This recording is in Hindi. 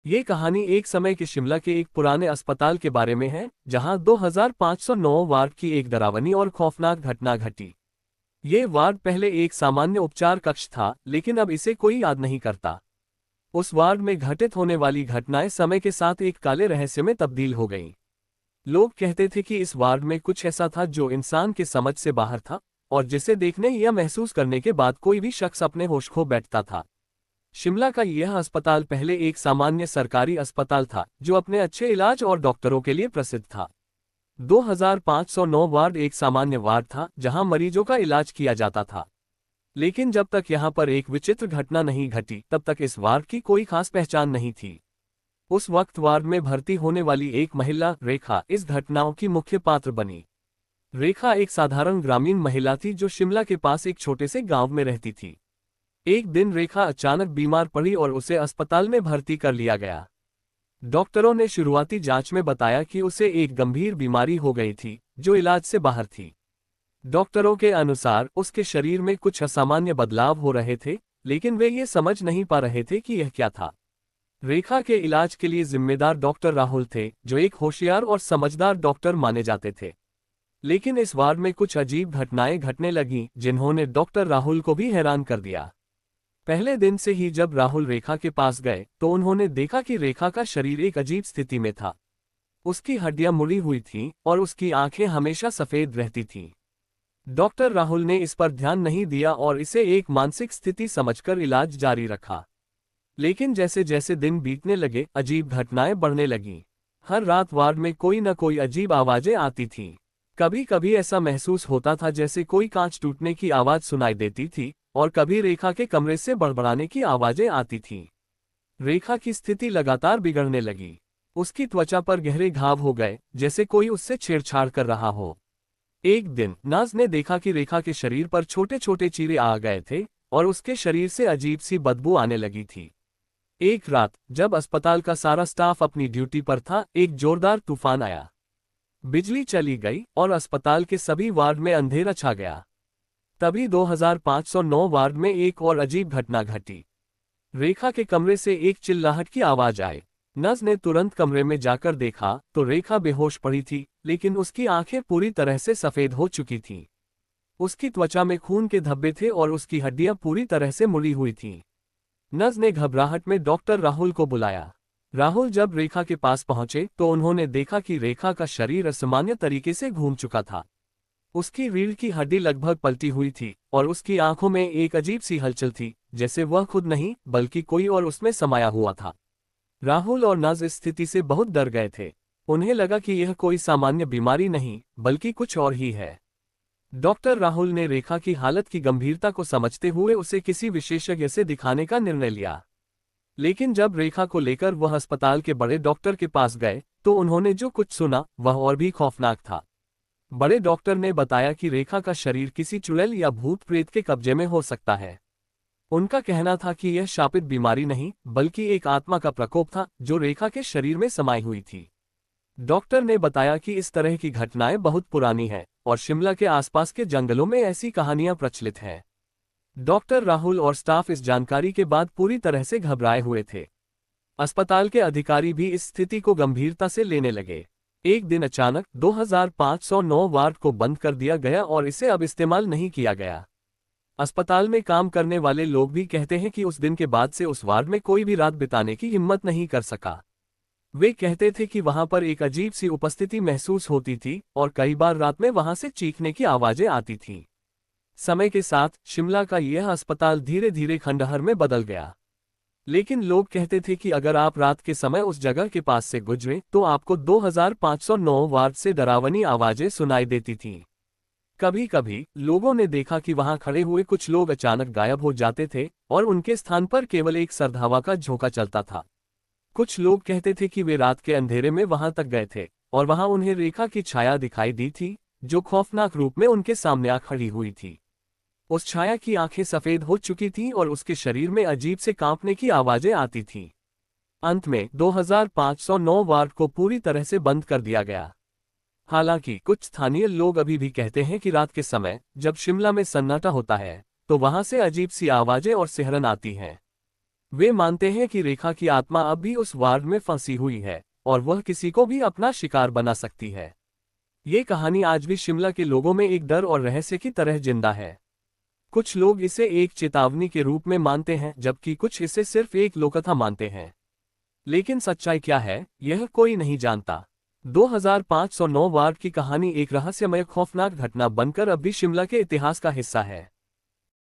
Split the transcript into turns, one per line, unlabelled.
ये कहानी एक समय के शिमला के एक पुराने अस्पताल के बारे में है, जहां 2509 वार्ड की एक डरावनी और खौफनाक घटना घटी। ये वार्ड पहले एक सामान्य उपचार कक्ष था, लेकिन अब इसे कोई याद नहीं करता। उस वार्ड में घटित होने वाली घटनाएं समय के साथ एक काले रहस्य में तब्दील हो गईं। लोग कहते थे कि इस वार्ड में कुछ ऐसा था जो इंसान के समझ से बाहर था, और जिसे देखने या महसूस करने के बाद कोई भी शख्स अपने होश खो बैठता था। शिमला का यह अस्पताल पहले एक सामान्य सरकारी अस्पताल था, जो अपने अच्छे इलाज और डॉक्टरों के लिए प्रसिद्ध था। 2509 वार्ड एक सामान्य वार्ड था, जहां मरीजों का इलाज किया जाता था। लेकिन जब तक यहां पर एक विचित्र घटना नहीं घटी, तब तक इस वार्ड की कोई खास पहचान नहीं थी। उस वक्त वार्ड में भर्ती होने वाली एक महिला रेखा इस घटनाओं की मुख्य पात्र बनी। रेखा एक साधारण ग्रामीण महिला थी जो शिमला के पास एक छोटे से गांव में रहती थी। एक दिन रेखा अचानक बीमार पड़ी और उसे अस्पताल में भर्ती कर लिया गया। डॉक्टरों ने शुरुआती जांच में बताया कि उसे एक गंभीर बीमारी हो गई थी, जो इलाज से बाहर थी। डॉक्टरों के अनुसार उसके शरीर में कुछ असामान्य बदलाव हो रहे थे, लेकिन वे ये समझ नहीं पा रहे थे कि यह क्या था। रेखा के इलाज के लिए जिम्मेदार डॉक्टर राहुल थे, जो एक होशियार और समझदार डॉक्टर माने जाते थे। लेकिन इस वार्ड में कुछ अजीब घटनाएं घटने लगीं, जिन्होंने डॉक्टर राहुल को भी हैरान कर दिया। पहले दिन से ही जब राहुल रेखा के पास गए, तो उन्होंने देखा कि रेखा का शरीर एक अजीब स्थिति में था। उसकी हड्डियां मुड़ी हुई थीं और उसकी आंखें हमेशा सफेद रहती थीं। डॉक्टर राहुल ने इस पर ध्यान नहीं दिया और इसे एक मानसिक स्थिति समझकर इलाज जारी रखा। लेकिन जैसे जैसे दिन बीतने लगे, अजीब घटनाएं बढ़ने लगीं। हर रात वार्ड में कोई न कोई अजीब आवाजें आती थीं। कभी कभी ऐसा महसूस होता था जैसे कोई कांच टूटने की आवाज सुनाई देती थी, और कभी रेखा के कमरे से बड़बड़ाने की आवाजें आती थीं। रेखा की स्थिति लगातार बिगड़ने लगी। उसकी त्वचा पर गहरे घाव हो गए, जैसे कोई उससे छेड़छाड़ कर रहा हो। एक दिन नाज ने देखा कि रेखा के शरीर पर छोटे छोटे चीरे आ गए थे, और उसके शरीर से अजीब सी बदबू आने लगी थी। एक रात जब अस्पताल का सारा स्टाफ अपनी ड्यूटी पर था, एक जोरदार तूफान आया। बिजली चली गई और अस्पताल के सभी वार्ड में अंधेरा छा गया। तभी 2509 वार्ड में एक और अजीब घटना घटी। रेखा के कमरे से एक चिल्लाहट की आवाज आई। नर्स ने तुरंत कमरे में जाकर देखा तो रेखा बेहोश पड़ी थी, लेकिन उसकी आंखें पूरी तरह से सफेद हो चुकी थीं। उसकी त्वचा में खून के धब्बे थे और उसकी हड्डियां पूरी तरह से मुड़ी हुई थीं। नर्स ने घबराहट में डॉक्टर राहुल को बुलाया। राहुल जब रेखा के पास पहुंचे तो उन्होंने देखा कि रेखा का शरीर असामान्य तरीके से घूम चुका था। उसकी रीढ़ की हड्डी लगभग पलटी हुई थी और उसकी आंखों में एक अजीब सी हलचल थी, जैसे वह खुद नहीं बल्कि कोई और उसमें समाया हुआ था। राहुल और नाज इस स्थिति से बहुत डर गए थे। उन्हें लगा कि यह कोई सामान्य बीमारी नहीं बल्कि कुछ और ही है। डॉक्टर राहुल ने रेखा की हालत की गंभीरता को समझते हुए उसे किसी विशेषज्ञ से दिखाने का निर्णय लिया। लेकिन जब रेखा को लेकर वह अस्पताल के बड़े डॉक्टर के पास गए, तो उन्होंने जो कुछ सुना वह और भी खौफनाक था। बड़े डॉक्टर ने बताया कि रेखा का शरीर किसी चुड़ैल या भूत प्रेत के कब्जे में हो सकता है। उनका कहना था कि यह शापित बीमारी नहीं बल्कि एक आत्मा का प्रकोप था, जो रेखा के शरीर में समाई हुई थी। डॉक्टर ने बताया कि इस तरह की घटनाएं बहुत पुरानी हैं और शिमला के आसपास के जंगलों में ऐसी कहानियां प्रचलित हैं। डॉक्टर राहुल और स्टाफ इस जानकारी के बाद पूरी तरह से घबराए हुए थे। अस्पताल के अधिकारी भी इस स्थिति को गंभीरता से लेने लगे। एक दिन अचानक 2509 वार्ड को बंद कर दिया गया और इसे अब इस्तेमाल नहीं किया गया। अस्पताल में काम करने वाले लोग भी कहते हैं कि उस दिन के बाद से उस वार्ड में कोई भी रात बिताने की हिम्मत नहीं कर सका। वे कहते थे कि वहां पर एक अजीब सी उपस्थिति महसूस होती थी और कई बार रात में वहां से चीखने की आवाजें आती थीं। समय के साथ शिमला का यह अस्पताल धीरे धीरे खंडहर में बदल गया। लेकिन लोग कहते थे कि अगर आप रात के समय उस जगह के पास से गुजरे तो आपको 2509 वार्ड से डरावनी आवाजें सुनाई देती थीं। कभी कभी लोगों ने देखा कि वहां खड़े हुए कुछ लोग अचानक गायब हो जाते थे और उनके स्थान पर केवल एक सर्द हवा का झोंका चलता था। कुछ लोग कहते थे कि वे रात के अंधेरे में वहां तक गए थे और वहां उन्हें रेखा की छाया दिखाई दी थी, जो खौफनाक रूप में उनके सामने आ खड़ी हुई थी। उस छाया की आंखें सफेद हो चुकी थीं और उसके शरीर में अजीब से कांपने की आवाजें आती थीं। अंत में 2509 वार्ड को पूरी तरह से बंद कर दिया गया। हालांकि कुछ स्थानीय लोग अभी भी कहते हैं कि रात के समय जब शिमला में सन्नाटा होता है, तो वहां से अजीब सी आवाजें और सिहरन आती हैं। वे मानते हैं कि रेखा की आत्मा अब भी उस वार्ड में फंसी हुई है और वह किसी को भी अपना शिकार बना सकती है। ये कहानी आज भी शिमला के लोगों में एक डर और रहस्य की तरह जिंदा है। कुछ लोग इसे एक चेतावनी के रूप में मानते हैं, जबकि कुछ इसे सिर्फ एक लोककथा मानते हैं। लेकिन सच्चाई क्या है, यह कोई नहीं जानता। 2509 वार्ड की कहानी एक रहस्यमय खौफनाक घटना बनकर अब भी शिमला के इतिहास का हिस्सा है।